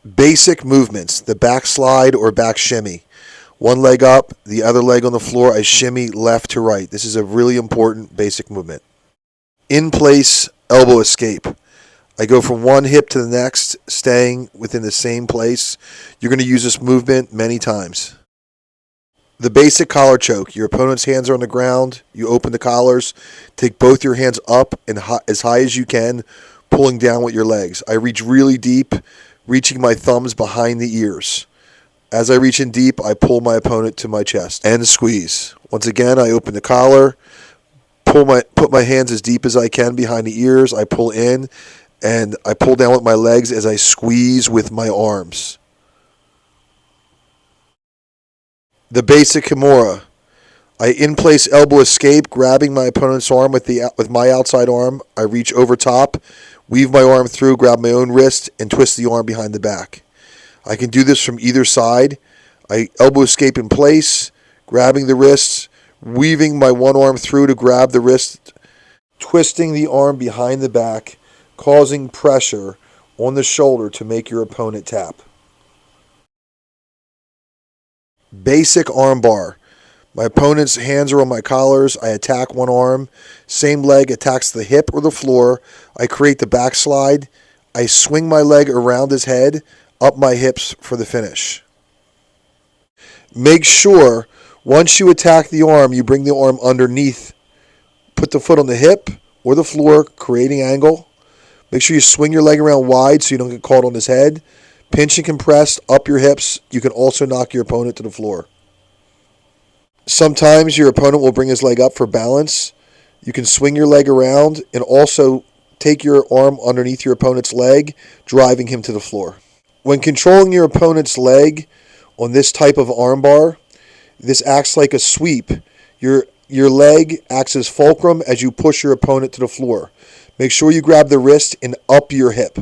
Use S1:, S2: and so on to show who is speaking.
S1: Basic movements, the back slide or back shimmy. One leg up, the other leg on the floor, I shimmy left to right. This is a really important basic movement. In place, elbow escape. I go from one hip to the next, staying within the same place. You're going to use this movement many times. The basic collar choke. Your opponent's hands are on the ground. You open the collars. Take both your hands up and as high as you can, pulling down with your legs. I reach really deep, reaching my thumbs behind the ears. As I reach in deep, I pull my opponent to my chest and squeeze. Once again, I open the collar, put my hands as deep as I can behind the ears. I pull in, and I pull down with my legs as I squeeze with my arms. The basic Kimura. I in-place elbow escape, grabbing my opponent's arm with my outside arm. I reach over top, weave my arm through, grab my own wrist, and twist the arm behind the back. I can do this from either side. I elbow escape in place, grabbing the wrists, weaving my one arm through to grab the wrist, twisting the arm behind the back, causing pressure on the shoulder to make your opponent tap. Basic armbar. My opponent's hands are on my collars. I attack one arm. Same leg attacks the hip or the floor. I create the backslide. I swing my leg around his head, up my hips for the finish. Make sure once you attack the arm, you bring the arm underneath. Put the foot on the hip or the floor, creating angle. Make sure you swing your leg around wide so you don't get caught on his head. Pinch and compress up your hips. You can also knock your opponent to the floor. Sometimes your opponent will bring his leg up for balance. You can swing your leg around and also take your arm underneath your opponent's leg, driving him to the floor. When controlling your opponent's leg on this type of armbar, this acts like a sweep. Your leg acts as fulcrum as you push your opponent to the floor. Make sure you grab the wrist and up your hip.